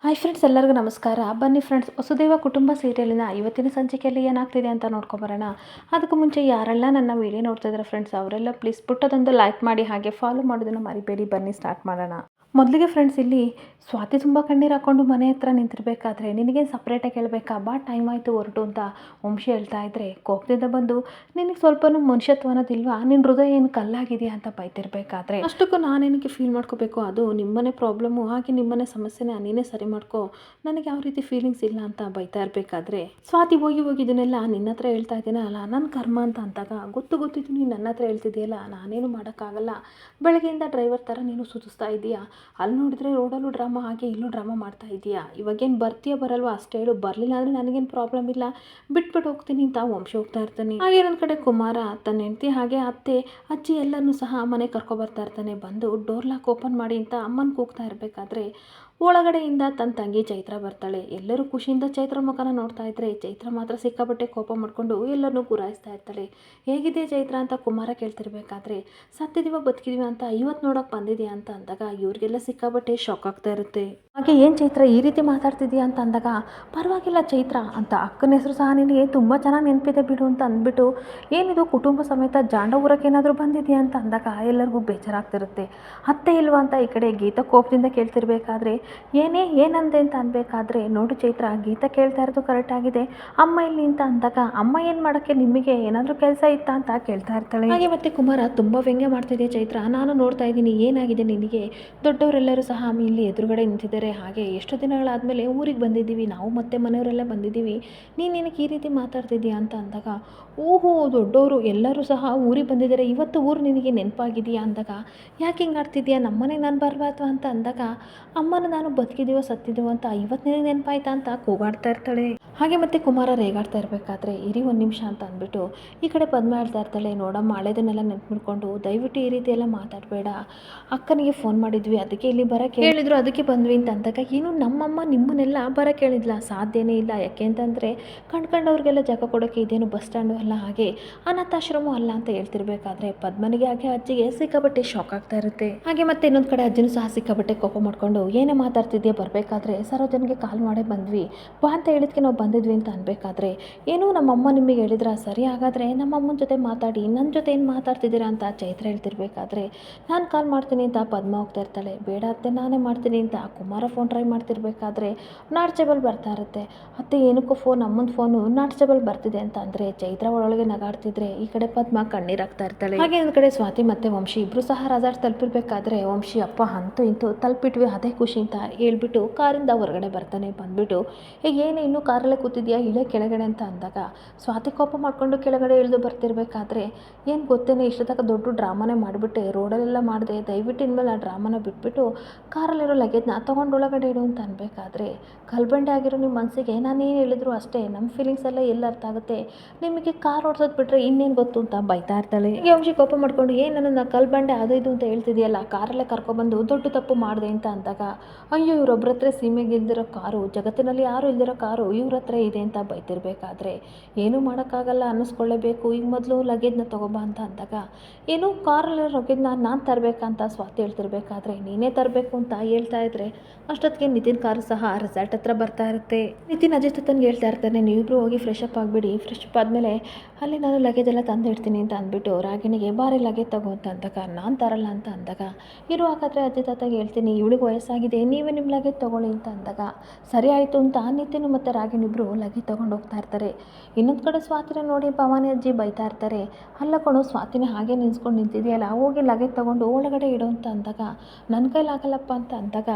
Hi friends, ಎಲ್ಲರಿಗೂ ನಮಸ್ಕಾರ. ಬನ್ನಿ ಫ್ರೆಂಡ್ಸ್, ವಸುದೇವ ಕುಟುಂಬ ಸೀರಿಯಲಿನ ಇವತ್ತಿನ ಸಂಚಿಕೆಯಲ್ಲಿ ಏನಾಗ್ತಿದೆ ಅಂತ ನೋಡ್ಕೊಬರೋಣ. ಅದಕ್ಕೂ ಮುಂಚೆ ಯಾರೆಲ್ಲ ನನ್ನ ವೀಡಿಯೋ ನೋಡ್ತಾ ಇದ್ದಾರೆ ಫ್ರೆಂಡ್ಸ್, ಅವರೆಲ್ಲ ಪ್ಲೀಸ್ ಪುಟ್ಟದೊಂದು ಲೈಕ್ ಮಾಡಿ, ಹಾಗೆ ಫಾಲೋ ಮಾಡೋದನ್ನು ಮರಿಬೇಡಿ. ಬನ್ನಿ ಸ್ಟಾರ್ಟ್ ಮಾಡೋಣ. ಮೊದಲಿಗೆ ಫ್ರೆಂಡ್ಸ್, ಇಲ್ಲಿ ಸ್ವಾತಿ ತುಂಬ ಕಣ್ಣೀರು ಹಾಕ್ಕೊಂಡು ಮನೆ ಹತ್ರ ನಿಂತಿರ್ಬೇಕಾದ್ರೆ, ನಿನಗೇನು ಸಪ್ರೇಟಾಗಿ ಹೇಳಬೇಕಾ, ಬಾ ಟೈಮ್ ಆಯಿತು ಹೊರಟು ಅಂತ ವಂಶಿ ಹೇಳ್ತಾ ಇದ್ರೆ, ಕೋಪದಿಂದ ಬಂದು ನಿನಗೆ ಸ್ವಲ್ಪನೂ ಮನುಷ್ಯತ್ವ ಅನ್ನೋದಿಲ್ವಾ, ನಿನ್ನ ಹೃದಯ ಏನು ಕಲ್ಲಾಗಿದೆಯಾ ಅಂತ ಬೈತಿರ್ಬೇಕಾದ್ರೆ, ಅಷ್ಟಕ್ಕೂ ನಾನೇನಕ್ಕೆ ಫೀಲ್ ಮಾಡ್ಕೋಬೇಕು, ಅದು ನಿಮ್ಮನೆ ಪ್ರಾಬ್ಲಮ್ಮು, ಹಾಗೆ ನಿಮ್ಮನೆ ಸಮಸ್ಯೆನ ನೀನೇ ಸರಿ ಮಾಡ್ಕೋ, ನನಗೆ ಯಾವ ರೀತಿ ಫೀಲಿಂಗ್ಸ್ ಇಲ್ಲ ಅಂತ ಬೈತಾ ಇರಬೇಕಾದ್ರೆ, ಸ್ವಾತಿ ಹೋಗಿ ಇದನ್ನೆಲ್ಲ ನಿನ್ನ ಹತ್ರ ಹೇಳ್ತಾ ಇದ್ದೀನಲ್ಲ, ನನ್ನ ಕರ್ಮ ಅಂತ ಅಂದಾಗ, ಗೊತ್ತಿದ್ದು ನೀನು ನನ್ನ ಹತ್ರ ಹೇಳ್ತಿದ್ದೀಯಲ್ಲ, ನಾನೇನು ಮಾಡೋಕ್ಕಾಗಲ್ಲ, ಬೆಳಗ್ಗೆಯಿಂದ ಡ್ರೈವರ್ ಥರ ನೀನು ಸುತ್ತಿಸ್ತಾ ಇದೀಯಾ, ಅಲ್ಲಿ ನೋಡಿದ್ರೆ ರೋಡಲ್ಲೂ ಡ್ರಾಮಾ, ಹಾಗೆ ಇಲ್ಲೂ ಡ್ರಾಮಾ ಮಾಡ್ತಾ ಇದೀಯಾ, ಇವಾಗೇನು ಬರ್ತೀಯ ಬರಲ್ವಾ ಅಷ್ಟೇ ಹೇಳು, ಬರಲಿಲ್ಲ ಅಂದರೆ ನನಗೇನು ಪ್ರಾಬ್ಲಮ್ ಇಲ್ಲ, ಬಿಟ್ಬಿಟ್ಟು ಹೋಗ್ತೀನಿ ಅಂತ ವಂಶ ಹೋಗ್ತಾ ಇರ್ತಾನೆ. ಹಾಗೆ ನನ್ನ ಕಡೆ ಕುಮಾರ ತನ್ನ ಹೆಂಡತಿ ಹಾಗೆ ಅತ್ತೆ ಅಜ್ಜಿ ಎಲ್ಲರನ್ನೂ ಸಹ ಮನೆ ಕರ್ಕೊಬರ್ತಾ ಇರ್ತಾನೆ. ಬಂದು ಡೋರ್ ಲಾಕ್ ಓಪನ್ ಮಾಡಿ ಅಂತ ಅಮ್ಮನ ಕೂಗ್ತಾ ಇರಬೇಕಾದ್ರೆ, ಒಳಗಡೆಯಿಂದ ತನ್ನ ತಂಗಿ ಚೈತ್ರ ಬರ್ತಾಳೆ. ಎಲ್ಲರೂ ಖುಷಿಯಿಂದ ಚೈತ್ರ ಮುಖನ ನೋಡ್ತಾ ಇದ್ರೆ, ಚೈತ್ರ ಮಾತ್ರ ಸಿಕ್ಕಾಪಟ್ಟೆ ಕೋಪ ಮಾಡಿಕೊಂಡು ಎಲ್ಲರನ್ನೂ ಗುರಾಯಿಸ್ತಾ ಇರ್ತಾಳೆ. ಹೇಗಿದೆ ಚೈತ್ರ ಅಂತ ಕುಮಾರ ಕೇಳ್ತಿರ್ಬೇಕಾದ್ರೆ, ಸತ್ತಿದೀವ ಬದುಕಿದೀವ ಅಂತ ಇವತ್ತು ನೋಡೋಕೆ ಬಂದಿದೆಯಾ ಅಂತ ಅಂದಾಗ, ಇವ್ರಿಗೆಲ್ಲ ಸಿಕ್ಕಾಪಟ್ಟೆ ಶಾಕ್ ಆಗ್ತಾ ಇರುತ್ತೆ. ಹಾಗೆ ಏನು ಚೈತ್ರ ಈ ರೀತಿ ಮಾತಾಡ್ತಿದ್ಯಾ ಅಂತ ಅಂದಾಗ, ಪರವಾಗಿಲ್ಲ ಚೈತ್ರ ಅಂತ, ಅಕ್ಕನ ಹೆಸರು ಸಹ ನಿನಗೆ ತುಂಬ ಚೆನ್ನಾಗಿ ನೆನಪಿದೆ ಬಿಡು ಅಂತ ಅಂದ್ಬಿಟ್ಟು, ಏನಿದು ಕುಟುಂಬ ಸಮೇತ ಜಾಂಡ ಊರಕ್ಕೆ ಏನಾದರೂ ಬಂದಿದೆಯಾ ಅಂತ ಅಂದಾಗ ಎಲ್ಲರಿಗೂ ಬೇಜಾರಾಗ್ತಿರುತ್ತೆ. ಅತ್ತೆ ಇಲ್ವಾ ಅಂತ ಈ ಕಡೆ ಗೀತಾ ಕೋಪದಿಂದ ಕೇಳ್ತಿರ್ಬೇಕಾದ್ರೆ, ಏನಂದೆ ಅಂತ ಅನ್ಬೇಕಾದ್ರೆ, ನೋಡು ಚೈತ್ರ, ಗೀತಾ ಕೇಳ್ತಾ ಇರೋದು ಕರೆಕ್ಟ್ ಆಗಿದೆ, ಅಮ್ಮ ಇಲ್ಲಿ ಅಂತ ಅಂದಾಗ, ಅಮ್ಮ ಏನು ಮಾಡೋಕ್ಕೆ, ನಿಮಗೆ ಏನಾದರೂ ಕೆಲಸ ಇತ್ತಾ ಅಂತ ಕೇಳ್ತಾ ಇರ್ತಾಳೆ. ಹಾಗೆ ಮತ್ತೆ ಕುಮಾರ ತುಂಬ ವ್ಯಂಗ್ಯ ಮಾಡ್ತಿದ್ದೆ, ಚೈತ್ರ ನಾನು ನೋಡ್ತಾ ಇದ್ದೀನಿ, ಏನಾಗಿದೆ ನಿನಗೆ, ದೊಡ್ಡವರೆಲ್ಲರೂ ಸಹ ಇಲ್ಲಿ ಎದುರುಗಡೆ ನಿಂತಿದ್ದಾರೆ, ಹಾಗೆ ಎಷ್ಟು ದಿನಗಳಾದಮೇಲೆ ಊರಿಗೆ ಬಂದಿದ್ದೀವಿ ನಾವು, ಮತ್ತೆ ಮನೆಯವರೆಲ್ಲ ಬಂದಿದ್ದೀವಿ, ನೀನೇನಕ್ಕೆ ಈ ರೀತಿ ಮಾತಾಡ್ತಿದ್ದೀಯಾ ಅಂತ ಅಂದಾಗ, ಓಹೋ ದೊಡ್ಡವರು ಎಲ್ಲರೂ ಸಹ ಊರಿಗೆ ಬಂದಿದ್ದಾರೆ, ಇವತ್ತು ಊರು ನಿನಗೆ ನೆನಪಾಗಿದೆಯಾ ಅಂದಾಗ, ಯಾಕೆ ಹಿಂಗೆ ಆಡ್ತಿದ್ಯಾ, ನಮ್ಮನೆಗೆ ನಾನು ಬರಬಾರ್ದು ಅಂತ ಅಂದಾಗ, ಅಮ್ಮನ ನಾನು ಬದುಕಿದೀವೋ ಸತ್ತಿದೀವೋ ಅಂತ ಇವತ್ತು ನಿನಗೆ ನೆನಪಾಯ್ತಾ ಅಂತ ಕೂಗಾಡ್ತಾ ಇರ್ತಾಳೆ. ಹಾಗೆ ಮತ್ತೆ ಕುಮಾರ ರೇಗಾಡ್ತಾ ಇರಬೇಕಾದ್ರೆ, ಇರಿ ಒಂದು ನಿಮಿಷ ಅಂತ ಅಂದ್ಬಿಟ್ಟು ಈ ಕಡೆ ಪದ್ಮ ಹೇಳ್ತಾ ಇರ್ತಾಳೆ, ನೋಡಮ್ಮ ಹಳೆದನ್ನೆಲ್ಲ ನೆನ್ಪಿಡ್ಕೊಂಡು ದಯವಿಟ್ಟು ಈ ರೀತಿ ಎಲ್ಲ ಮಾತಾಡಬೇಡ, ಅಕ್ಕನಿಗೆ ಫೋನ್ ಮಾಡಿದ್ವಿ, ಅದಕ್ಕೆ ಇಲ್ಲಿ ಬರೋಕ್ಕೆ ಹೇಳಿದ್ರು, ಅದಕ್ಕೆ ಬಂದ್ವಿ ಅಂತ ಅಂದಾಗ, ಏನು ನಮ್ಮಮ್ಮ ನಿಮ್ಮನ್ನೆಲ್ಲ ಬರೋಕ್ಕೆ ಹೇಳಿದ್ಲ, ಸಾಧ್ಯನೇ ಇಲ್ಲ, ಯಾಕೆ ಅಂತಂದರೆ ಕಂಡ್ಕೊಂಡವ್ರಿಗೆಲ್ಲ ಜಾಗ ಕೊಡೋಕ್ಕೆ ಇದೇನು ಬಸ್ ಸ್ಟ್ಯಾಂಡು ಅಲ್ಲ, ಹಾಗೆ ಅನಾಥಾಶ್ರಮ ಅಲ್ಲ ಅಂತ ಹೇಳ್ತಿರ್ಬೇಕಾದ್ರೆ, ಪದ್ಮನಿಗೆ ಹಾಗೆ ಅಜ್ಜಿಗೆ ಸಿಕ್ಕಾಪಟ್ಟೆ ಶಾಕ್ ಆಗ್ತಾ ಇರುತ್ತೆ. ಹಾಗೆ ಮತ್ತೆ ಇನ್ನೊಂದು ಕಡೆ ಅಜ್ಜಿನೂ ಸಹ ಸಿಕ್ಕಾಪಟ್ಟೆ ಕೋಪ ಮಾಡ್ಕೊಂಡು, ಏನೇ ಮಾತಾಡ್ತಿದ್ಯಾ, ಬರಬೇಕಾದ್ರೆ ಸರೋಜನಿಗೆ ಕಾಲ್ ಮಾಡೇ ಬಂದ್ವಿ, ಬಾ ಅಂತ ಹೇಳಿದ್ಕೆ ನಾವು ಬಂದಿದ್ವಿ ಅಂತ ಅನ್ಬೇಕಾದ್ರೆ, ಏನು ನಮ್ಮಮ್ಮ ನಿಮಗೆ ಹೇಳಿದ್ರ, ಸರಿ ಹಾಗಾದರೆ ನಮ್ಮಮ್ಮನ ಜೊತೆ ಮಾತಾಡಿ, ನನ್ನ ಜೊತೆ ಏನು ಮಾತಾಡ್ತಿದ್ದೀರಾ ಅಂತ ಚೈತ್ರ ಹೇಳ್ತಿರ್ಬೇಕಾದ್ರೆ, ನಾನು ಕಾಲ್ ಮಾಡ್ತೀನಿ ಅಂತ ಪದ್ಮ ಹೋಗ್ತಾ ಇರ್ತಾಳೆ. ಬೇಡ ಅತ್ತೆ ನಾನೇ ಮಾಡ್ತೀನಿ ಅಂತ ಕುಮಾರ ಫೋನ್ ಟ್ರೈ ಮಾಡ್ತಿರ್ಬೇಕಾದ್ರೆ ನಾಟ್ ಸ್ಟೇಬಲ್ ಬರ್ತಾ ಇರುತ್ತೆ. ಅತ್ತೆ ಏನಕ್ಕೂ ಫೋನ್, ಅಮ್ಮನ ಫೋನು ನಾಟ್ ಸ್ಟೇಬಲ್ ಬರ್ತಿದೆ ಅಂತ ಅಂದರೆ ಚೈತ್ರ ಒಳಗೆ ನಗಾಡ್ತಿದ್ರೆ, ಈ ಕಡೆ ಪದ್ಮ ಕಣ್ಣೀರಾಗ್ತಾ ಇರ್ತಾಳೆ. ಹಾಗೆ ಒಂದು ಕಡೆ ಸ್ವಾತಿ ಮತ್ತೆ ವಂಶಿ ಇಬ್ರು ಸಹ ರೆಸಾರ್ಟ್ ತಲುಪಿರ್ಬೇಕಾದ್ರೆ, ವಂಶಿ ಅಪ್ಪ ಅಂತೂ ಇಂತೂ ತಲುಪಿಟ್ವಿ ಅದೇ ಖುಷಿ ಅಂತ ಹೇಳ್ಬಿಟ್ಟು ಕಾರಿಂದ ಹೊರಗಡೆ ಬರ್ತಾನೆ. ಬಂದ್ಬಿಟ್ಟು ಏನು ಇನ್ನೂ ಕಾರಲ್ಲೇ ಕೂತಿದ್ಯಾ, ಇಳೆ ಕೆಳಗಡೆ ಅಂತ ಅಂದಾಗ, ಸ್ವಾತಿ ಕೋಪ ಮಾಡ್ಕೊಂಡು ಕೆಳಗಡೆ ಇಳಿದು ಬರ್ತಿರ್ಬೇಕಾದ್ರೆ, ಏನು ಗೊತ್ತೇನೆ ಇಷ್ಟು ತನಕ ದೊಡ್ಡ ಡ್ರಾಮಾನೇ ಮಾಡಿಬಿಟ್ಟೆ, ರೋಡಲ್ಲೆಲ್ಲ ಮಾಡಿದೆ, ದಯವಿಟ್ಟು ಇನ್ಮೇಲೆ ಆ ಡ್ರಾಮಾನ ಬಿಟ್ಬಿಟ್ಟು ಕಾರಲ್ಲಿರೋ ಲಗೇಜ್ನ ತೊಗೊಂಡು ಒಳಗಡೆ ಇಡು ಅಂತ ಅನ್ಬೇಕಾದ್ರೆ, ಕಲ್ಬಂಡೆ ಆಗಿರೋ ನಿಮ್ಮ ಮನಸ್ಸಿಗೆ ನಾನು ಏನು ಹೇಳಿದ್ರು ಅಷ್ಟೇ, ನಮ್ಮ ಫೀಲಿಂಗ್ಸ್ ಎಲ್ಲ ಎಲ್ಲ ಅರ್ಥ ಆಗುತ್ತೆ, ನಿಮಗೆ ಕಾರ್ ಓಡಿಸೋದು ಬಿಟ್ಟರೆ ಇನ್ನೇನು ಗೊತ್ತು ಅಂತ ಬೈತಾ ಇರ್ತಾಳೆ. ಹೀಗೆ ವಂಶಿ ಕೋಪ ಮಾಡ್ಕೊಂಡು, ಏನು ನನ್ನ ಕಲ್ಬಂಡೆ ಅದು ಇದು ಅಂತ ಹೇಳ್ತಿದೆಯಲ್ಲ, ಕಾರಲ್ಲೇ ಕರ್ಕೊಬಂದು ದೊಡ್ಡ ತಪ್ಪು ಮಾಡಿದೆ ಅಂತ ಅಂದಾಗ, ಅಯ್ಯೋ ಇವ್ರೊಬ್ಬರ ಹತ್ರ ಸೀಮೆಗೆ ಇಲ್ದಿರೋ ಕಾರು, ಜಗತ್ತಿನಲ್ಲಿ ಯಾರು ಇಲ್ದಿರೋ ಕಾರು ಇವ್ರ ಹತ್ರ ಇದೆ ಅಂತ ಬೈತಿರ್ಬೇಕಾದ್ರೆ, ಏನೂ ಮಾಡೋಕ್ಕಾಗಲ್ಲ ಅನ್ನಿಸ್ಕೊಳ್ಳೇಬೇಕು, ಈಗ ಮೊದಲು ಲಗೇಜ್ನ ತೊಗೊಬಾ ಅಂತ ಅಂದಾಗ, ಏನು ಕಾರಲ್ಲಿರೋ ಲಗೇಜ್ನ ನಾನು ತರಬೇಕಂತ ಸ್ವಾತಿ ಹೇಳ್ತಿರ್ಬೇಕಾದ್ರೆ, ನೀನೇ ತರಬೇಕು ಅಂತ ಹೇಳ್ತಾ ಇದ್ರೆ, ಅಷ್ಟೊತ್ತಿಗೆ ನಿತಿನ್ ಕಾರು ಸಹ ರೆಸಾರ್ಟ್ ಹತ್ರ ಬರ್ತಾ ಇರುತ್ತೆ. ನಿತಿನ್ ಅಜಿತ್ ಹತ್ತನ್ಗೆ ಹೇಳ್ತಾ ಇರ್ತಾನೆ, ನೀವಿಬ್ರು ಹೋಗಿ ಫ್ರೆಶ್ ಅಪ್ ಆಗಿಬಿಡಿ, ಫ್ರೆಶ್ ಅಪ್ ಆದಮೇಲೆ ಅಲ್ಲಿ ನಾನು ಲಗೇಜ್ ಎಲ್ಲ ತಂದು ಇಡ್ತೀನಿ ಅಂತ ಅಂದ್ಬಿಟ್ಟು ರಾಗಿಣಿಗೆ ಬಾರಿ ಲಗೇಜ್ ತಗೋ ಅಂತ ಅಂದಾಗ, ನಾನು ತರಲ್ಲ ಅಂತ ಅಂದಾಗ, ಇರು ಹಾಗಾದರೆ ಅಜಿತ್ ಹತ್ತಾಗ ಹೇಳ್ತೀನಿ, ಇವಳಿಗೆ ವಯಸ್ಸಾಗಿದೆ, ನೀವೇ ನಿಮ್ಮ ಲಗೇಜ್ ತೊಗೊಳ್ಳಿ ಅಂತ ಅಂದಾಗ, ಸರಿ ಆಯಿತು ಅಂತ ನಿತಿನ್ ಮತ್ತು ರಾಗಿಣಿಬ್ರು ಲಗೇಜ್ ತೊಗೊಂಡು ಹೋಗ್ತಾ ಇರ್ತಾರೆ. ಇನ್ನೊಂದು ಕಡೆ ಸ್ವಾತಿನ ನೋಡಿ ಭವಾನಿ ಅಜ್ಜಿ ಬೈತಾ ಇರ್ತಾರೆ, ಅಲ್ಲ ಕಣೋ ಸ್ವಾತಿನ ಹಾಗೆ ನಿಲ್ಸ್ಕೊಂಡು ನಿಂತಿದೆಯಲ್ಲ, ಹೋಗಿ ಲಗೇಜ್ ತೊಗೊಂಡು ಒಳಗಡೆ ಇಡು ಅಂತ ಅಂದಾಗ, ನನ್ನ ಕೈಲಾಗಲ್ಲಪ್ಪ ಅಂತ ಅಂದಾಗ,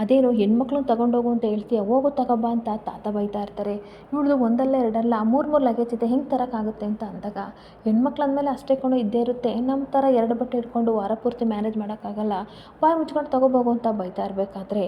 ಅದೇನು ಹೆಣ್ಮಕ್ಳನ್ನ ತೊಗೊಂಡೋಗು ಅಂತ ಹೇಳ್ತೀಯ, ಹೋಗು ತಗೊಬ್ಬ ಅಂತ ತಾತ ಬೈತಾ ಇರ್ತಾರೆ. ಇವಳು ಒಂದಲ್ಲ ಎರಡಲ್ಲ ಮೂರು ಲಗೇಜ್ ಇದೆ, ಹೆಂಗೆ ತರೋಕ್ಕಾಗುತ್ತೆ ಅಂತ ಅಂದಾಗ, ಹೆಣ್ಮಕ್ಳು ಅಂದಮೇಲೆ ಅಷ್ಟೇ ಕಣೋ ಇದ್ದೇ ಇರುತ್ತೆ, ನಮ್ಮ ಥರ ಎರಡು ಬಟ್ಟೆ ಇಟ್ಕೊಂಡು ವಾರ ಪೂರ್ತಿ ಮ್ಯಾನೇಜ್ ಮಾಡೋಕ್ಕಾಗಲ್ಲ, ಬಾಯಿ ಮುಚ್ಕೊಂಡು ತಗೋಬೋಗು ಅಂತ ಬೈತಾ ಇರಬೇಕಾದ್ರೆ,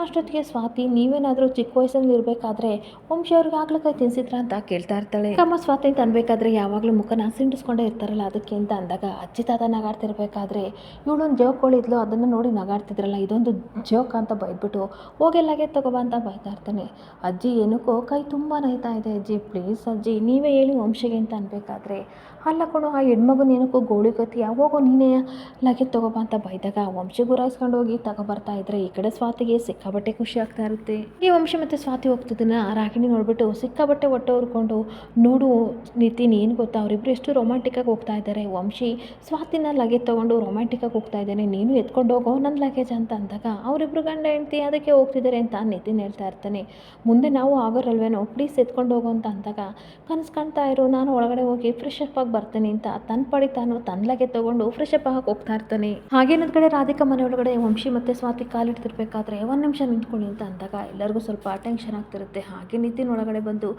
ಅಷ್ಟೊತ್ತಿಗೆ ಸ್ವಾತಿ, ನೀವೇನಾದರೂ ಚಿಕ್ಕ ವಯಸ್ಸಲ್ಲಿ ಇರಬೇಕಾದ್ರೆ ವಂಶಿ ಅವ್ರಿಗೆ ಆಗ್ಲಕಾಯಿ ತಿನ್ಸಿದ್ರ ಅಂತ ಕೇಳ್ತಾ ಇರ್ತಾಳೆ. ಅಮ್ಮ ಸ್ವಾತಿ ಅಂತ ಅನ್ಬೇಕಾದ್ರೆ ಯಾವಾಗಲೂ ಮುಖನ ಸಿಂಡಿಸ್ಕೊಂಡೇ ಇರ್ತಾರಲ್ಲ ಅದಕ್ಕೆ ಅಂತ ಅಂದಾಗ, ಅಜ್ಜಿ ತಾತ ನಗಾಡ್ತಿರ್ಬೇಕಾದ್ರೆ, ಇವಳೊಂದು ಜೋಕ್ ಇದ್ಲು ಅದನ್ನು ನೋಡಿ ನಗಾಡ್ತಿದ್ರಲ್ಲ, ಇದೊಂದು ಜೋಕ್ ಅಂತ ಬೈದ್ಬಿಟ್ಟು ಹೋಗೆಲ್ಲಾಗೆ ತಗೋಬಾ ಅಂತ ಬೈತಾ ಇರ್ತಾನೆ. ಅಜ್ಜಿ ಏನಕ್ಕೋ ಕೈ ತುಂಬ ನೋಯ್ತಾ ಇದೆ ಅಜ್ಜಿ, ಪ್ಲೀಸ್ ಅಜ್ಜಿ ನೀವೇ ಹೇಳಿ ವಂಶಿಗೆ ಅಂತ ಅನ್ಬೇಕಾದ್ರೆ, ಅಲ್ಲ ಕಣೋ ಆ ಹೆಣ್ಮಗನ ಏನಕ್ಕೋ ಗೋಳಿಗತಿಯ ಹೋಗೋ ನೀನೇ ಲಗೇಜ್ ತೊಗೊಬಾ ಅಂತ ಬೈದಾಗ ವಂಶಿ ಗುರಾಯಿಸ್ಕೊಂಡು ಹೋಗಿ ತಗೊಬರ್ತಾ ಇದ್ರೆ ಈ ಕಡೆ ಸ್ವಾತಿಗೆ ಸಿಕ್ಕಾಬಟ್ಟೆ ಖುಷಿ ಆಗ್ತಾ ಇರುತ್ತೆ. ಈ ವಂಶಿ ಮತ್ತು ಸ್ವಾತಿ ಹೋಗ್ತಿದ್ದನ್ನ ರಾಗಿಣಿ ನೋಡ್ಬಿಟ್ಟು ಸಿಕ್ಕಾಬಟ್ಟೆ ಹೊಟ್ಟೆ ಹುರ್ಕೊಂಡು, ನೋಡು ನಿತಿನ್ ಏನು ಗೊತ್ತಾ ಅವರಿಬ್ರು ಎಷ್ಟು ರೊಮ್ಯಾಂಟಿಕ್ಕಾಗಿ ಹೋಗ್ತಾ ಇದ್ದಾರೆ, ವಂಶಿ ಸ್ವಾತಿನ ಲಗೇಜ್ ತೊಗೊಂಡು ರೊಮ್ಯಾಂಟಿಕ್ಕಾಗಿ ಹೋಗ್ತಾ ಇದ್ದಾನೆ, ನೀನು ಎತ್ಕೊಂಡು ಹೋಗೋ ನನ್ನ ಲಗೇಜ್ ಅಂತ ಅಂದಾಗ ಅವರಿಬ್ರು ಗಂಡ ಹೆಂಡ್ತಿ ಅದಕ್ಕೆ ಹೋಗ್ತಿದ್ದಾರೆ ಅಂತ ನಿತಿನ್ ಹೇಳ್ತಾ ಇರ್ತಾನೆ. ಮುಂದೆ ನಾವು ಆಗೋರಲ್ವೇನೋ ಪ್ಲೀಸ್ ಎತ್ಕೊಂಡು ಹೋಗೋ ಅಂತ ಅಂದಾಗ ಕನಸು ಕಾಣ್ತಾ ಇರು, ನಾನು ಒಳಗಡೆ ಹೋಗಿ ಫ್ರೆಶ್ ಅಪ್ ಆಗಿ ಬರ್ತೀನಿ ಅಂತ ತನ್ನ ಪಡಿ ತಾನು ತನ್ನ ಲಗೇಜ್ ತೊಗೊಂಡು ಫ್ರೆಶ್ ಅಪ್ ಆಗಕ್ಕೆ ಹೋಗ್ತಾ ಇರ್ತಾನೆ. ಹಾಗೇನೊಂದು ಕಡೆ ರಾಧಿಕಾ ಮನೆ ಒಳಗಡೆ ವಂಶಿ ಮತ್ತು ಸ್ವಾತಿ ಕಾಲಿಡ್ತಿರ್ಬೇಕಾದ್ರೆ ಒಂದು ನಿಮಿಷ ನಿಂತ್ಕೊಳ್ಳಿ ಅಂತ ಅಂದಾಗ ಎಲ್ಲರಿಗೂ ಸ್ವಲ್ಪ ಟೆನ್ಷನ್ ಆಗ್ತಿರುತ್ತೆ. ಹಾಗೆ ನಿತಿನ್ ಒಳಗಡೆ ಬಂದು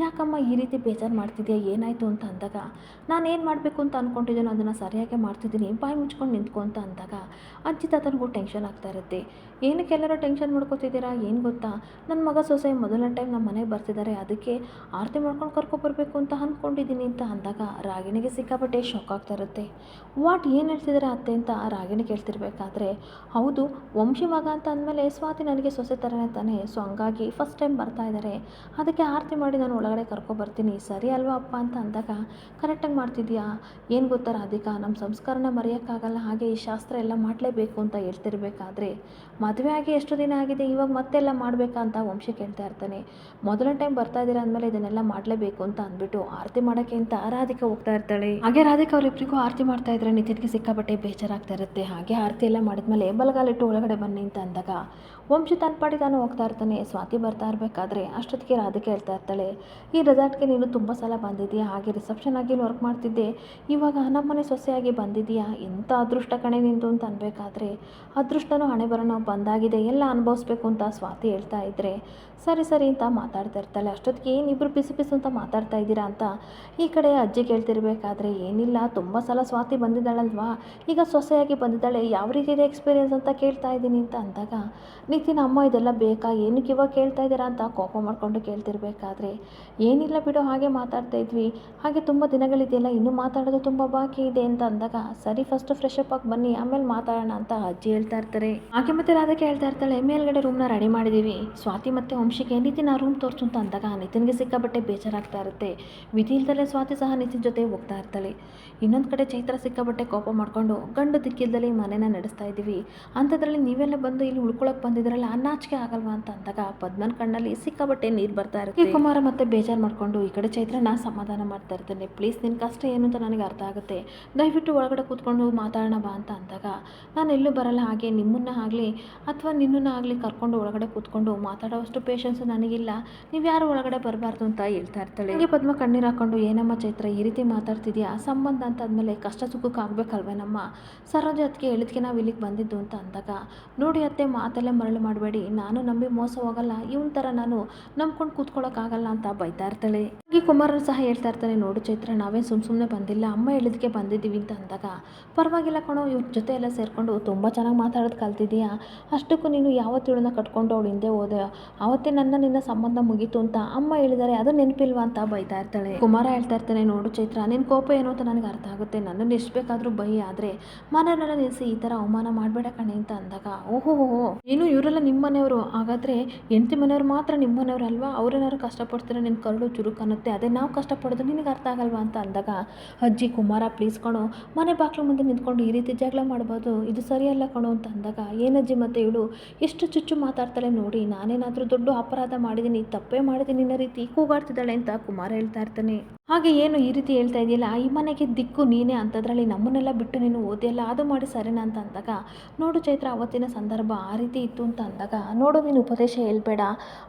ಯಾಕಮ್ಮ ಈ ರೀತಿ ಬೇಜಾರು ಮಾಡ್ತಿದ್ಯಾ, ಏನಾಯಿತು ಅಂತ ಅಂದಾಗ ನಾನು ಏನು ಮಾಡಬೇಕು ಅಂತ ಅಂದ್ಕೊಂಡಿದ್ದೀನೋ ಅದನ್ನು ಸರಿಯಾಗಿ ಮಾಡ್ತಿದ್ದೀನಿ, ಬಾಯಿ ಮುಚ್ಕೊಂಡು ನಿಂತ್ಕೊ ಅಂತ ಅಂದಾಗ ಅಜ್ಜಿ ತಾತನಿಗೂ ಟೆನ್ಷನ್ ಆಗ್ತಾ ಇರುತ್ತೆ. ಏನಕ್ಕೆ ಎಲ್ಲರೂ ಟೆನ್ಷನ್ ಮಾಡ್ಕೋತಿದ್ದೀರಾ, ಏನು ಗೊತ್ತಾ ನನ್ನ ಮಗ ಸೊಸೆ ಮೊದಲನೇ ಟೈಮ್ ನಮ್ಮ ಮನೆಗೆ ಬರ್ತಿದ್ದಾರೆ, ಅದಕ್ಕೆ ಆರತಿ ಮಾಡ್ಕೊಂಡು ಕರ್ಕೊಬರ್ಬೇಕು ಅಂತ ಅಂದ್ಕೊಂಡಿದ್ದೀನಿ ಅಂತ ಅಂದಾಗ ರಾಗಿಣಿಗೆ ಸಿಕ್ಕಾಪಟ್ಟೆ ಶಾಕ್ ಆಗ್ತಾ ಇರುತ್ತೆ. ವಾಟ್ ಏನು ಹೇಳ್ತಿದ್ದಾರೆ ಅತ್ತೆ ಅಂತ ರಾಗಿಣಿ ಕೇಳ್ತಿರ್ಬೇಕಾದ್ರೆ ಹೌದು ವಂಶಿ ಮಗ ಅಂತ ಅಂದಮೇಲೆ ಸ್ವಾತಿ ನನಗೆ ಸೊಸೆ ಥರನೇ ತಾನೆ, ಸೊ ಹಂಗಾಗಿ ಫಸ್ಟ್ ಟೈಮ್ ಬರ್ತಾ ಇದ್ದಾರೆ, ಅದಕ್ಕೆ ಆರತಿ ಮಾಡಿ ನಾನು ಒಳಗಡೆ ಕರ್ಕೊಬರ್ತೀನಿ, ಸರಿ ಅಲ್ವಾ ಅಪ್ಪ ಅಂತ ಅಂದಾಗ ಕರೆಕ್ಟಾಗಿ ಮಾಡ್ತಿದ್ಯಾ, ಏನು ಗೊತ್ತಾ ರಾಧಿಕಾ ನಮ್ಮ ಸಂಸ್ಕಾರನ ಮರೆಯೋಕ್ಕಾಗಲ್ಲ, ಹಾಗೆ ಈ ಶಾಸ್ತ್ರ ಎಲ್ಲ ಮಾಡಲೇಬೇಕು ಅಂತ ಹೇಳ್ತಿರ್ಬೇಕಾದ್ರೆ ಮದುವೆ ಆಗಿ ಎಷ್ಟು ದಿನ ಆಗಿದೆ ಇವಾಗ ಮತ್ತೆಲ್ಲ ಮಾಡಬೇಕಾ ಅಂತ ವಂಶಿ ಕೇಳ್ತಾ ಇರ್ತಾನೆ. ಮೊದಲನೇ ಟೈಮ್ ಬರ್ತಾ ಇದ್ದೀರಾ ಅಂದಮೇಲೆ ಇದನ್ನೆಲ್ಲ ಮಾಡಲೇಬೇಕು ಅಂತ ಅಂದ್ಬಿಟ್ಟು ಆರತಿ ಮಾಡೋಕ್ಕೆ ಅಂತ ರಾಧಿಕಾ ಹೋಗ್ತಾ ಇರ್ತಾಳೆ. ಹಾಗೆ ರಾಧಿಕಾ ಅವರಿಬ್ಬರಿಗೂ ಆರತಿ ಮಾಡ್ತಾ ಇದ್ರೆ ನಿತಿನ್ಗೆ ಸಿಕ್ಕಾಪಟ್ಟೆ ಬೇಜಾರಾಗ್ತಾ ಇರುತ್ತೆ. ಹಾಗೆ ಆರತಿ ಎಲ್ಲ ಮಾಡಿದ್ಮೇಲೆ ಬಲಗಾಲಿಟ್ಟು ಒಳಗಡೆ ಬನ್ನಿ ಅಂತ ಅಂದಾಗ ವಂಶಿ ತನ್ನ ಪಾಡಿ ತಾನು ಹೋಗ್ತಾ ಇರ್ತಾನೆ. ಸ್ವಾತಿ ಬರ್ತಾ ಇರಬೇಕಾದ್ರೆ ಅಷ್ಟೊತ್ತಿಗೆ ರಾಧಿಕಾ ಹೇಳ್ತಾ ಇರ್ತಾಳೆ, ಈ ರೆಸಾರ್ಟ್ಗೆ ನೀನು ತುಂಬ ಸಲ ಬಂದಿದ್ದೀಯಾ, ಹಾಗೆ ರಿಸೆಪ್ಷನ್ ಆಗಿ ವರ್ಕ್ ಮಾಡ್ತಿದ್ದೆ, ಇವಾಗ ನಮ್ಮನೆ ಸೊಸೆಯಾಗಿ ಬಂದಿದ್ದೀಯಾ, ಎಂಥ ಅದೃಷ್ಟ ಕಣೆ ನಿಂತು ಅಂತ ಅನ್ಬೇಕಾದ್ರೆ ಅದೃಷ್ಟನೂ ಹಣೆ ಬರೋಣ ಬಂದಾಗಿದೆ, ಎಲ್ಲ ಅನುಭವಿಸ್ಬೇಕು ಅಂತ ಸ್ವಾತಿ ಹೇಳ್ತಾ ಇದ್ರೆ ಸರಿ ಸರಿ ಅಂತ ಮಾತಾಡ್ತಾ ಇರ್ತಾಳೆ. ಅಷ್ಟೊತ್ತಿಗೆ ಏನಿಬ್ಬರು ಪಿಸು ಪಿಸು ಅಂತ ಮಾತಾಡ್ತಾ ಇದ್ದೀರಾ ಅಂತ ಈ ಕಡೆ ಅಜ್ಜಿ ಕೇಳ್ತಿರ್ಬೇಕಾದ್ರೆ ಏನಿಲ್ಲ ತುಂಬ ಸಲ ಸ್ವಾತಿ ಬಂದಿದ್ದಾಳಲ್ವಾ, ಈಗ ಸೊಸೆಯಾಗಿ ಬಂದಿದ್ದಾಳೆ, ಯಾವ ರೀತಿ ಇದೆ ಎಕ್ಸ್ಪೀರಿಯನ್ಸ್ ಅಂತ ಕೇಳ್ತಾ ಇದ್ದೀನಿ ಅಂತ ಅಂದಾಗ ನಿತಿನ್ ಅಮ್ಮ ಇದೆಲ್ಲ ಬೇಕಾ, ಏನಕ್ಕೆ ಇವಾಗ ಕೇಳ್ತಾ ಇದ್ದೀರಾ ಅಂತ ಕೋಪ ಮಾಡಿಕೊಂಡು ಕೇಳ್ತಿರ್ಬೇಕಾದ್ರೆ ಏನಿಲ್ಲ ಬಿಡು ಹಾಗೆ ಮಾತಾಡ್ತಾ ಇದ್ವಿ, ಹಾಗೆ ತುಂಬ ದಿನಗಳಿದೆಯಲ್ಲ ಇನ್ನೂ ಮಾತಾಡೋದು ತುಂಬ ಬಾಕಿ ಇದೆ ಅಂತ ಅಂದಾಗ ಸರಿ ಫಸ್ಟ್ ಫ್ರೆಶ್ ಅಪ್ ಆಗಿ ಬನ್ನಿ ಆಮೇಲೆ ಮಾತಾಡೋಣ ಅಂತ ಅಜ್ಜಿ ಹೇಳ್ತಾ ಇರ್ತಾರೆ. ಹಾಗೆ ಮತ್ತೆ ರಾಧಕ್ಕೆ ಹೇಳ್ತಾ ಇರ್ತಾಳೆ, ಮೇಲ್ಗಡೆ ರೂಮ್ನ ರೆಡಿ ಮಾಡಿದ್ದೀವಿ, ಸ್ವಾತಿ ಮತ್ತು ವಂಶಿಗೆ ನಿತಿನ್ ಆ ರೂಮ್ ತೋರಿಸು ಅಂತ ಅಂದಾಗ ನಿತಿನ್ಗೆ ಸಿಕ್ಕಾಬಟ್ಟೆ ಬೇಜಾರಾಗ್ತಾ ಇರುತ್ತೆ. ವಿಧಿ ಇಲ್ದಲೇ ಸ್ವಾತಿ ಸಹ ನಿತಿನ್ ಜೊತೆ ಹೋಗ್ತಾ ಇರ್ತಾಳೆ. ಇನ್ನೊಂದು ಕಡೆ ಚೈತ್ರ ಸಿಕ್ಕಾಬಟ್ಟೆ ಕೋಪ ಮಾಡಿಕೊಂಡು ಗಂಡು ದಿಕ್ಕಿಲ್ದಲೇ ಮನೆನ ನಡೆಸ್ತಾ ಇದ್ದೀವಿ, ಅಂಥದ್ರಲ್ಲಿ ನೀವೆಲ್ಲ ಬಂದು ಇಲ್ಲಿ ಉಳ್ಕೊಳಕ್ಕೆ ಬಂದಿದ್ರಲ್ಲ ನಾಚಿಕೆ ಆಗಲ್ವಾ ಅಂತ ಅಂದಾಗ ಪದ್ಮನ್ ಕಣ್ಣಲ್ಲಿ ಸಿಕ್ಕಾಬಟ್ಟೆ ನೀರು ಬರ್ತಾ ಇರುತ್ತೆ. ಈ ಕುಮಾರ ಮತ್ತೆ ಬೇಜಾರು ಮಾಡಿಕೊಂಡು ಈ ಕಡೆ ಚೈತ್ರನ ಸಮಾಧಾನ ಮಾಡ್ತಾ ಇರ್ತಾನೆ. ಪ್ಲೀಸ್ ನಿನ್ನ ಕಷ್ಟ ಏನು ಅಂತ ನನಗೆ ಅರ್ಥ ಆಗುತ್ತೆ, ದಯವಿಟ್ಟು ಒಳಗಡೆ ಕೂತ್ಕೊಂಡು ಮಾತಾಡೋಣ ಬಾ ಅಂತ ಅಂದಾಗ ನಾನು ಎಲ್ಲೂ ಬರಲ್ಲ, ಹಾಗೆ ನಿಮ್ಮನ್ನ ಆಗಲಿ ಅಥವಾ ನಿನ್ನನ್ನು ಆಗಲಿ ಕರ್ಕೊಂಡು ಒಳಗಡೆ ಕೂತ್ಕೊಂಡು ಮಾತಾಡೋವಷ್ಟು ಪೇಷನ್ಸು ನನಗಿಲ್ಲ, ನೀವು ಯಾರು ಒಳಗಡೆ ಬರಬಾರ್ದು ಅಂತ ಹೇಳ್ತಾ ಇರ್ತಾಳೆ. ಹೀಗೆ ಪದ್ಮ ಕಣ್ಣೀರು ಹಾಕೊಂಡು ಏನಮ್ಮ ಚೈತ್ರ ಈ ರೀತಿ ಮಾತಾಡ್ತಿದ್ಯಾ, ಸಂಬಂಧ ಅಂತ ಆದಮೇಲೆ ಕಷ್ಟ ಸುಖಕ್ಕೆ ಆಗಬೇಕಲ್ವೇನಮ್ಮ, ಸರೋಜ ಅದಕ್ಕೆ ಹೇಳಿದ್ಕೆ ನಾವು ಇಲ್ಲಿಗೆ ಬಂದಿದ್ದು ಅಂತ ಅಂದಾಗ ನೋಡಿ ಅತ್ತೆ ಮಾತಲ್ಲೇ ಮರಳು ಮಾಡಬೇಡಿ, ನಾನು ನಂಬಿ ಮೋಸ ಹೋಗಲ್ಲ, ಇವನ ಥರ ನಾನು ನಂಬ್ಕೊಂಡು ಕೂತ್ಕೊಳ್ಳೋಕ್ಕಾಗಲ್ಲ ಅಂತ ಬೈತಾ ಇರ್ತಾಳೆ. ಈ ಕುಮಾರನು ಸಹ ಹೇಳ್ತಾ ಇರ್ತಾನೆ, ನೋಡು ಚೈತ್ರ ನಾವೇನು ಸುಮ್ಮನೆ ಬಂದಿಲ್ಲ, ಅಮ್ಮ ಹೇಳಿದ್ಕೆ ಬಂದಿದ್ದೀವಿ ಅಂತ ಅಂದಾಗ ಪರವಾಗಿಲ್ಲ ಕಣೋ, ಇವ್ರ ಜೊತೆ ಎಲ್ಲ ಸೇರಿಕೊಂಡು ತುಂಬ ಚೆನ್ನಾಗಿ ಮಾತಾಡೋದು ಕಲ್ತಿದ್ದೀಯಾ, ಅಷ್ಟಕ್ಕೂ ನೀನು ಯಾವತ್ತು ಇವಳನ್ನ ಕಟ್ಕೊಂಡು ಅವಳು ಹಿಂದೆ ಹೋದೆ ಆವತ್ತೇ ನಿನ್ನ ಸಂಬಂಧ ಮುಗೀತು ಅಂತ ಅಮ್ಮ ಹೇಳಿದ್ದಾರೆ, ಅದು ನೆನಪಿಲ್ವಾ ಅಂತ ಬೈತಾ ಇರ್ತಾಳೆ. ಕುಮಾರ ಹೇಳ್ತಾ ಇರ್ತಾನೆ, ನೋಡು ಚೈತ್ರ ನಿನ್ನ ಕೋಪ ಏನು ಅಂತ ನನಗೆ ಅರ್ಥ ಆಗುತ್ತೆ, ನನ್ನನ್ನು ಎಷ್ಟು ಬೇಕಾದರೂ ಬೈ, ಆದರೆ ಮನೆಯವರೆಲ್ಲ ನಿಲ್ಲಿಸಿ ಈ ಥರ ಅವಮಾನ ಮಾಡಬೇಡ ಕಣೆ ಅಂತ ಅಂದಾಗ ಓಹೋ ಏನು ಇವರೆಲ್ಲ ನಿಮ್ಮ ಮನೆಯವರು, ಹಾಗಾದರೆ ಹೆಂಡತಿ ಮನೆಯವರು ಮಾತ್ರ ನಿಮ್ಮ ಮನೆಯವರು ಅಲ್ವಾ, ಅವ್ರೇನಾದ್ರು ಕಷ್ಟಪಡ್ತಾರೆ ನಿನ್ನ ಕರಡು ಚುರುಕು ಅನ್ನುತ್ತೆ, ಅದೇ ನಾವು ಕಷ್ಟಪಡೋದು ನಿನಗೆ ಅರ್ಥ ಆಗಲ್ವಾ ಅಂತ ಅಂದಾಗ ಅಜ್ಜಿ ಕುಮಾರ ಪ್ಲೀಸ್ ಕಣೋ, ಮನೆ ಬಾಗಿಲು ಮುಂದೆ ನಿಂತ್ಕೊಂಡು ಈ ರೀತಿ ಜಗಳ ಮಾಡ್ಬೋದು, ಇದು ಸರಿಯಲ್ಲ ಕಣೋ ಅಂತ ಅಂದಾಗ ಏನಜ್ಜಿ ಮತ್ತೆ ಇವಳು ಎಷ್ಟು ಚುಚ್ಚು ಮಾತಾಡ್ತಾಳೆ ನೋಡಿ, ನಾನೇನಾದರೂ ದೊಡ್ಡ ಅಪರಾಧ ಮಾಡಿದ್ದೀನಿ, ತಪ್ಪೇ ಮಾಡಿದ್ದೀನಿ ಅನ್ನೋ ರೀತಿ ಕೂಗಾಡ್ತಿದ್ದಾಳೆ ಅಂತ ಕುಮಾರ ಹೇಳ್ತಾ ಇರ್ತಾನೆ. ಹಾಗೆ ಏನು ಈ ರೀತಿ ಹೇಳ್ತಾ ಇದೆಯಲ್ಲ, ಈ ಮನೆಗೆ ದಿಕ್ಕು ನೀನೇ ಅಂಥದ್ರಲ್ಲಿ ನಮ್ಮನ್ನೆಲ್ಲ ಬಿಟ್ಟು ನೀನು ಓದಿಯಲ್ಲ, ಅದು ಮಾಡಿ ಸರಿನಾ ಅಂತ ಅಂದಾಗ ನೋಡು ಚೈತ್ರ ಅವತ್ತಿನ ಸಂದರ್ಭ ಆ ರೀತಿ ಇತ್ತು ಅಂತ ಅಂದಾಗ ನೋಡು ನೀನು ಉಪದೇಶ ಹೇಳ್ಬೇಡ,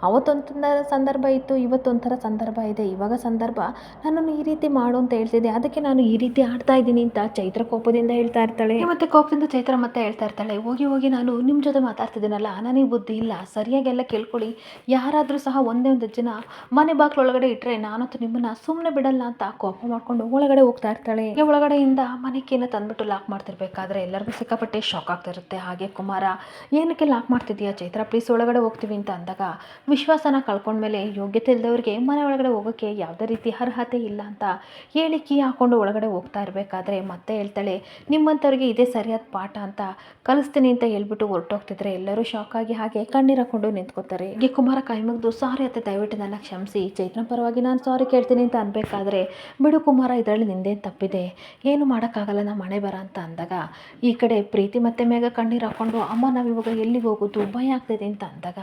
ಅವತ್ತೊಂಥರ ಸಂದರ್ಭ ಇತ್ತು, ಇವತ್ತೊಂಥರ ಸಂದರ್ಭ ಇದೆ, ಇವಾಗ ಸಂದರ್ಭ ನನ್ನನ್ನು ಈ ರೀತಿ ಮಾಡು ಅಂತ ಹೇಳ್ತಿದ್ದೆ, ಅದಕ್ಕೆ ನಾನು ಈ ರೀತಿ ಆಡ್ತಾ ಇದ್ದೀನಿ ಅಂತ ಚೈತ್ರ ಕೋಪದಿಂದ ಹೇಳ್ತಾ ಇರ್ತಾಳೆ. ಮತ್ತೆ ಕೋಪದಿಂದ ಚೈತ್ರ ಮತ್ತೆ ಹೇಳ್ತಾ ಇರ್ತಾಳೆ, ಹೋಗಿ ನಾನು ನಿಮ್ಮ ಜೊತೆ ಮಾತಾಡ್ತಿದ್ದೀನಲ್ಲ, ನನಗೆ ಬುದ್ಧಿ ಇಲ್ಲ, ಸರಿಯಾಗೆಲ್ಲ ಕೇಳ್ಕೊಳ್ಳಿ, ಯಾರಾದರೂ ಸಹ ಒಂದೇ ಒಂದು ಜನ ಮನೆ ಬಾಗಿಲೊಳಗಡೆ ಇಟ್ಟರೆ ನಾನಂತೂ ನಿಮ್ಮನ್ನು ಸುಮ್ಮನೆ ಬಿಡಲ್ಲ ಅಂತ ಕೋಪ ಮಾಡ್ಕೊಂಡು ಒಳಗಡೆ ಹೋಗ್ತಾ ಇರ್ತಾಳೆ. ಒಳಗಡೆಯಿಂದ ಮನೆಗೇನ ತಂದ್ಬಿಟ್ಟು ಲಾಕ್ ಮಾಡ್ತಿರ್ಬೇಕಾದ್ರೆ ಎಲ್ಲರಿಗೂ ಸಿಕ್ಕಾಪಟ್ಟೆ ಶಾಕ್ ಆಗ್ತಾ ಇರುತ್ತೆ. ಹಾಗೆ ಕುಮಾರ ಏನಕ್ಕೆ ಲಾಕ್ ಮಾಡ್ತಿದ್ದೀಯಾ ಚೈತ್ರ, ಪ್ಲೀಸ್ ಒಳಗಡೆ ಹೋಗ್ತೀವಿ ಅಂತ ಅಂದಾಗ ವಿಶ್ವಾಸನ ಕಳ್ಕೊಂಡ್ಮೇಲೆ ಯೋಗ್ಯತೆ ಇಲ್ಲದವ್ರಿಗೆ ಮನೆ ಒಳಗಡೆ ಹೋಗೋಕ್ಕೆ ಯಾವುದೇ ರೀತಿ ಅರ್ಹತೆ ಇಲ್ಲ ಅಂತ ಹೇಳಿ ಕೀ ಹಾಕೊಂಡು ಒಳಗಡೆ ಹೋಗ್ತಾ ಇರಬೇಕಾದ್ರೆ ಮತ್ತೆ ಹೇಳ್ತಾಳೆ, ನಿಮ್ಮಂಥವ್ರಿಗೆ ಇದೇ ಸರಿಯಾದ ಪಾಠ ಅಂತ ಕಲಿಸ್ತೀನಿ ಅಂತ ಹೇಳ್ಬಿಟ್ಟು ಹೊರಟೋಗ್ತಿದ್ರೆ ಎಲ್ಲರೂ ಶಾಕ್ ಆಗಿ ಹಾಗೆ ಕಣ್ಣೀರು ಹಾಕೊಂಡು ನಿಂತ್ಕೋತಾರೆ. ಹೀಗೆ ಕುಮಾರ ಕೈ ಮುಗಿದು ಸಾರಿ ಅತ್ತೆ ದಯವಿಟ್ಟು ನನ್ನ ಕ್ಷಮಿಸಿ, ಚೈತ್ರ ಪರವಾಗಿ ನಾನು ಸಾರಿ ಕೇಳ್ತೀನಿ ಅಂತ ಅನ್ಬೇಕು ಅನ್ಬೇಕಾದ್ರೆ ಬಿಡು ಕುಮಾರ ಇದರಲ್ಲಿ ನಿಂದೇನು ತಪ್ಪಿದೆ, ಏನು ಮಾಡೋಕ್ಕಾಗಲ್ಲ ನಮ್ಮ ಹಣೆ ಬರ ಅಂತ ಅಂದಾಗ ಈ ಕಡೆ ಪ್ರೀತಿ ಮತ್ತು ಮೇಘ ಕಣ್ಣೀರು ಹಾಕ್ಕೊಂಡು ಅಮ್ಮ ನಾವು ಇವಾಗ ಎಲ್ಲಿಗೆ ಹೋಗೋದು ಭಯ ಆಗ್ತಿದೆ ಅಂತ ಅಂದಾಗ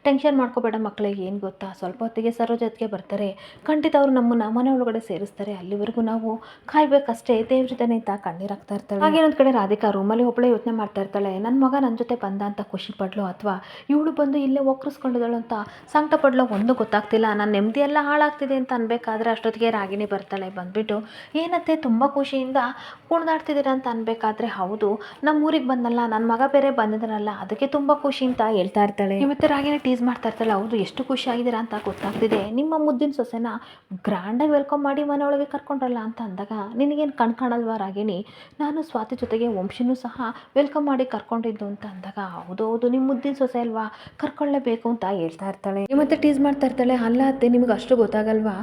ಟೆನ್ಷನ್ ಮಾಡ್ಕೋಬೇಡ ಮಕ್ಕಳೇ, ಏನು ಗೊತ್ತಾ ಸ್ವಲ್ಪ ಹೊತ್ತಿಗೆ ಸರೋಜ ಜೊತೆಗೆ ಬರ್ತಾರೆ, ಖಂಡಿತ ಅವರು ನಮ್ಮನ್ನು ಮನೆ ಒಳಗಡೆ ಸೇರಿಸ್ತಾರೆ, ಅಲ್ಲಿವರೆಗೂ ನಾವು ಕಾಯ್ಬೇಕಷ್ಟೇ ದೇವ್ರಿದ್ದಾನೆ ಅಂತ ಕಣ್ಣೀರು ಹಾಕ್ತಾ ಇರ್ತಾಳೆ. ಹಾಗೆ ಒಂದು ಕಡೆ ರಾಧಿಕಾ ರೂಮಲ್ಲಿ ಒಬ್ಬಳೇ ಯೋಚನೆ ಮಾಡ್ತಾ ಇರ್ತಾಳೆ, ನನ್ನ ಮಗ ನನ್ನ ಜೊತೆ ಬಂದ ಅಂತ ಖುಷಿ ಪಡ್ಲು ಅಥವಾ ಇವಳು ಬಂದು ಇಲ್ಲೇ ಒಕ್ಕರಿಸ್ಕೊಂಡಿದ್ದಳು ಅಂತ ಸಂಕಟ ಪಡ್ಲು ಒಂದು ಗೊತ್ತಾಗ್ತಿಲ್ಲ, ನನ್ನ ನೆಮ್ಮದಿ ಎಲ್ಲ ಹಾಳಾಗ್ತಿದೆ ಅಂತ ಅನ್ಬೇಕಾದ್ರೆ ಅಷ್ಟೊತ್ತಿಗೆ ರಾಗಿಣಿ ಬರ್ತಾಳೆ. ಬಂದ್ಬಿಟ್ಟು ಏನತ್ತೆ ತುಂಬ ಖುಷಿಯಿಂದ ಕುಣಿದಾಡ್ತಿದ್ದೀರ ಅಂತ ಅನ್ಬೇಕಾದ್ರೆ ಹೌದು ನಮ್ಮ ಊರಿಗೆ ಬಂದಲ್ಲ ನನ್ನ ಮಗ ಬೇರೆ ಬಂದಿದ್ದಾನಲ್ಲ ಅದಕ್ಕೆ ತುಂಬ ಖುಷಿ ಅಂತ ಹೇಳ್ತಾ ಇರ್ತಾಳೆ. ಮತ್ತೆ ರಾಗಿಣಿ ಟೀಸ್ ಮಾಡ್ತಾ ಇರ್ತಾಳೆ, ಹೌದು ಎಷ್ಟು ಖುಷಿ ಆಗಿದ್ದೀರಾ ಅಂತ ಗೊತ್ತಾಗ್ತಿದೆ, ನಿಮ್ಮ ಮುದ್ದಿನ ಸೊಸೆನ ಗ್ರ್ಯಾಂಡಾಗಿ ವೆಲ್ಕಮ್ ಮಾಡಿ ಮನೆಯೊಳಗೆ ಕರ್ಕೊಂಡ್ರಲ್ಲ ಅಂತ ಅಂದಾಗ ನಿನಗೇನು ಕಾಣಲ್ವಾ ರಾಗಿಣಿ, ನಾನು ಸ್ವಾತಿ ಜೊತೆಗೆ ವಂಶಿನೂ ಸಹ ವೆಲ್ಕಮ್ ಮಾಡಿ ಕರ್ಕೊಂಡಿದ್ದು ಅಂತ ಅಂದಾಗ ಹೌದು ಹೌದು ನಿಮ್ಮ ಮುದ್ದಿನ ಸೊಸೆ ಅಲ್ವಾ ಕರ್ಕೊಳ್ಳೇಬೇಕು ಅಂತ ಹೇಳ್ತಾ ಇರ್ತಾಳೆ. ಮತ್ತೆ ಟೀಸ್ ಮಾಡ್ತಾ ಇರ್ತಾಳೆ, ಅಲ್ಲ ಅತ್ತೆ ನಿಮಗೆ ಅಷ್ಟು ಗೊತ್ತಾಗಲ್ವಾ,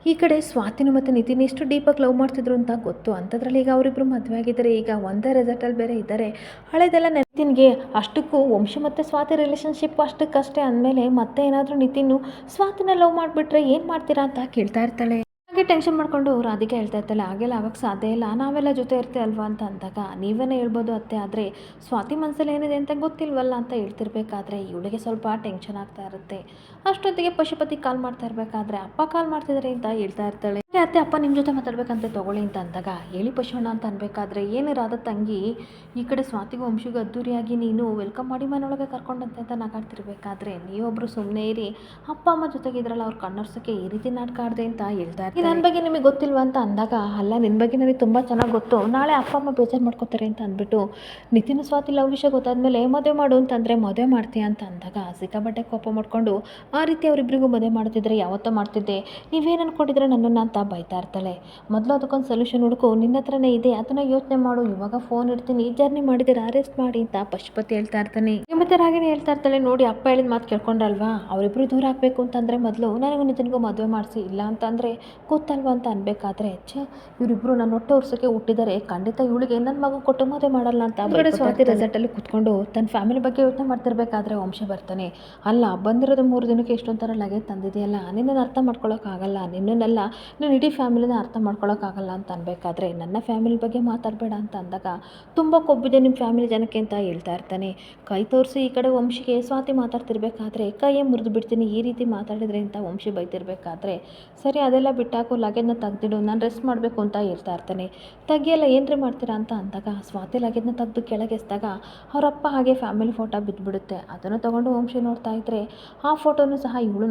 ಈ ಕಡೆ ಸ್ವಾತಿನು ಮತ್ತು ನಿತಿನ್ ಎಷ್ಟು ಡೀಪಾಗಿ ಲವ್ ಮಾಡ್ತಿದ್ರು ಅಂತ ಗೊತ್ತು, ಅಂಥದ್ರಲ್ಲಿ ಈಗ ಅವರಿಬ್ಬರು ಮದುವೆ ಆಗಿದ್ದಾರೆ, ಈಗ ಒಂದೇ ರೆಸಾರ್ಟಲ್ಲಿ ಬೇರೆ ಇದ್ದಾರೆ, ಹಳೆದೆಲ್ಲ ನಿತಿನ್ಗೆ ಅಷ್ಟಕ್ಕೂ ವಂಶಿ ಮತ್ತು ಸ್ವಾತಿ ರಿಲೇಷನ್ಶಿಪ್ ಅಷ್ಟಕ್ಕಷ್ಟೇ ಅಂದಮೇಲೆ ಮತ್ತೆ ಏನಾದರೂ ನಿತಿನ್ನು ಸ್ವಾತಿನ ಲವ್ ಮಾಡಿಬಿಟ್ರೆ ಏನು ಮಾಡ್ತೀರಾ ಅಂತ ಕೇಳ್ತಾ ಇರ್ತಾಳೆ. ಹಾಗೆ ಟೆನ್ಷನ್ ಮಾಡಿಕೊಂಡು ರಾಧಿಕೆ ಹೇಳ್ತಾ ಇರ್ತಾಳೆ, ಹಾಗೆಲ್ಲ ಆಗೋಕ್ಕೆ ಸಾಧ್ಯ ಇಲ್ಲ, ನಾವೆಲ್ಲ ಜೊತೆ ಇರ್ತೀವಿ ಅಲ್ವಾ ಅಂತ ಅಂದಾಗ ನೀವೇನೇ ಹೇಳ್ಬೋದು ಅತ್ತೆ, ಆದರೆ ಸ್ವಾತಿ ಮನಸ್ಸಲ್ಲಿ ಏನಿದೆ ಅಂತ ಗೊತ್ತಿಲ್ವಲ್ಲ ಅಂತ ಹೇಳ್ತಿರ್ಬೇಕಾದ್ರೆ ಇವಳಿಗೆ ಸ್ವಲ್ಪ ಟೆನ್ಷನ್ ಆಗ್ತಾ ಇರುತ್ತೆ. ಅಷ್ಟೊತ್ತಿಗೆ ಪಶುಪತಿ ಕಾಲ್ ಮಾಡ್ತಾ ಇರಬೇಕಾದ್ರೆ ಅಪ್ಪ ಕಾಲ್ ಮಾಡ್ತಿದ್ದಾರೆ ಅಂತ ಹೇಳ್ತಾ ಇರ್ತಾಳೆ. ಅತ್ತೆ ಅಪ್ಪ ನಿಮ್ಮ ಜೊತೆ ಮಾತಾಡ್ಬೇಕಂತ ತಗೊಳ್ಳಿ ಅಂತ ಅಂದಾಗ ಹೇಳಿ ಪಶುವಣ್ಣ ಅಂತ ಅನ್ಬೇಕಾದ್ರೆ ಏನು ರಾಧ ತಂಗಿ ಈ ಕಡೆ ಸ್ವಾತಿಗೂ ವಂಶಿಗೂ ಅದ್ದೂರಿಯಾಗಿ ನೀನು ವೆಲ್ಕಮ್ ಮಾಡಿ ಮನೆಯೊಳಗೆ ಕರ್ಕೊಂಡಂತೆ ಅಂತ ನಾಗಾಡ್ತಿರ್ಬೇಕಾದ್ರೆ ನೀವೊಬ್ಬರು ಸುಮ್ಮನೆ ಇರಿ, ಅಪ್ಪ ಅಮ್ಮ ಜೊತೆಗಿದ್ರಲ್ಲ ಅವ್ರು ಕಣ್ಣರ್ಸೋಕ್ಕೆ ಈ ರೀತಿ ನಾಟಕ ಆಡಿದೆ ಅಂತ ಹೇಳ್ತಾ ಇರ್ತಾರೆ. ನನ್ನ ಬಗ್ಗೆ ನಿಮಗೆ ಗೊತ್ತಿಲ್ವಾ ಅಂತ ಅಂದಾಗ ಅಲ್ಲ ನಿನ್ನ ಬಗ್ಗೆ ನನಗೆ ತುಂಬ ಚೆನ್ನಾಗಿ ಗೊತ್ತು, ನಾಳೆ ಅಪ್ಪ ಅಮ್ಮ ಬೇಜಾರು ಮಾಡ್ಕೋತಾರೆ ಅಂತ ಅಂದ್ಬಿಟ್ಟು ನಿತಿನ್ ಸ್ವಾತಿ ಲವ್ ವಿಷಯ ಗೊತ್ತಾದ್ಮೇಲೆ ಮದುವೆ ಮಾಡು ಅಂತಂದರೆ ಮದುವೆ ಮಾಡ್ತೀಯ ಅಂತ ಅಂದಾಗ ಸಿಕ್ಕಾಪಟ್ಟೆ ಕೋಪ ಮಾಡಿಕೊಂಡು ಆ ರೀತಿ ಅವರಿಬ್ಬರಿಗೂ ಮದುವೆ ಮಾಡ್ತಿದ್ರೆ ಯಾವತ್ತೋ ಮಾಡ್ತಿದ್ದೆ, ನೀವೇನು ಅನ್ಕೊಂಡಿದ್ರೆ ನನ್ನನ್ನು ಅಂತ ಬೈತಾ ಇರ್ತಾಳೆ. ಮೊದಲು ಅದಕ್ಕೊಂದು ಸೊಲ್ಯೂಷನ್ ಹುಡುಕು, ನಿನ್ನ ಹತ್ರನೇ ಇದೆ, ಅದನ್ನು ಯೋಚನೆ ಮಾಡು, ಇವಾಗ ಫೋನ್ ಇಡ್ತೀನಿ, ಜರ್ನಿ ಮಾಡಿದರೆ ಅರೆಸ್ಟ್ ಮಾಡಿ ಅಂತ ಪಶುಪತಿ ಹೇಳ್ತಾ ಇರ್ತಾನೆ. ಮತ್ತೆ ರಾಗಿಣಿ ಹೇಳ್ತಾ ಇರ್ತಾಳೆ, ನೋಡಿ ಅಪ್ಪ ಹೇಳಿದ ಮಾತು ಕೇಳ್ಕೊಂಡ್ರಲ್ವಾ, ಅವರಿಬ್ಬರು ದೂರ ಆಗಬೇಕು ಅಂತಂದರೆ ಮೊದಲು ನನಗೂ ನಿತಿನ್ಗೂ ಮದುವೆ ಮಾಡಿಸಿ, ಇಲ್ಲ ಅಂತಂದರೆ ಗೊತ್ತಲ್ವಾ ಅಂತ ಅನ್ಬೇಕಾದ್ರೆ ಇವರಿಬ್ಬರು ನನ್ನ ಹೊಟ್ಟೆ ಉರ್ಸೋಕ್ಕೆ ಹುಟ್ಟಿದರೆ ಖಂಡಿತ ಇವಳಿಗೆ ನನ್ನ ಮಗ ಕೊಟ್ಟು ಮದುವೆ ಮಾಡಲ್ಲ ಅಂತ ಸ್ವಾತಿ ರೆಸಾರ್ಟಲ್ಲಿ ಕೂತ್ಕೊಂಡು ತನ್ನ ಫ್ಯಾಮಿಲಿ ಬಗ್ಗೆ ಯೋಚನೆ ಮಾಡ್ತಿರ್ಬೇಕಾದ್ರೆ ವಂಶ ಬರ್ತಾನೆ. ಅಲ್ಲ ಬಂದಿರೋದು 3 ದಿನಕ್ಕೆ ಎಷ್ಟೊಂಥರ ಲಗೇಜ್ ತಂದಿದೆಯಲ್ಲ, ನಿನ್ನನ್ನು ಅರ್ಥ ಮಾಡ್ಕೊಳ್ಳೋಕ್ಕಾಗಲ್ಲ, ನಿನ್ನನ್ನೆಲ್ಲ ನೀನು ಇಡೀ ಫ್ಯಾಮಿಲಿನ ಅರ್ಥ ಮಾಡ್ಕೊಳ್ಳೋಕ್ಕಾಗಲ್ಲ ಅಂತ ಅನ್ಬೇಕಾದ್ರೆ ನನ್ನ ಫ್ಯಾಮಿಲಿ ಬಗ್ಗೆ ಮಾತಾಡಬೇಡ ಅಂತ ಅಂದಾಗ ತುಂಬ ಕೊಬ್ಬಿದೆ ನಿಮ್ಮ ಫ್ಯಾಮಿಲಿ ಜನಕ್ಕೆ ಅಂತ ಹೇಳ್ತಾ ಇರ್ತಾನೆ. ಕೈ ತೋರಿಸಿ ಈ ಕಡೆ ವಂಶಿಗೆ ಸ್ವಾತಿ ಮಾತಾಡ್ತಿರ್ಬೇಕಾದ್ರೆ ಕೈಯೇ ಮುರಿದು ಬಿಡ್ತೀನಿ ಈ ರೀತಿ ಮಾತಾಡಿದ್ರೆ ಅಂತ ವಂಶಿ ಬೈತಿರ್ಬೇಕಾದ್ರೆ ಸರಿ ಅದೆಲ್ಲ ಬಿಟ್ಟಾಕು, ಲಗೇಜ್ನ ತೆಗ್ದಿಡು, ನಾನು ರೆಸ್ಟ್ ಮಾಡಬೇಕು ಅಂತ ಹೇಳ್ತಾ ಇರ್ತಾನೆ. ತೆಗಿಯಲ್ಲ ಏನ್ರಿ ಮಾಡ್ತೀರಾ ಅಂತ ಅಂದಾಗ ಸ್ವಾತಿ ಲಗೇಜ್ನ ತೆಗೆದು ಕೆಳಗೆಸ್ದಾಗ ಅವರಪ್ಪ ಹಾಗೆ ಫ್ಯಾಮಿಲಿ ಫೋಟೋ ಬಿದ್ದುಬಿಡುತ್ತೆ. ಅದನ್ನು ತೊಗೊಂಡು ವಂಶಿ ನೋಡ್ತಾ ಇದ್ರೆ ಆ ಫೋಟೋನು ಸಹ ಇವಳು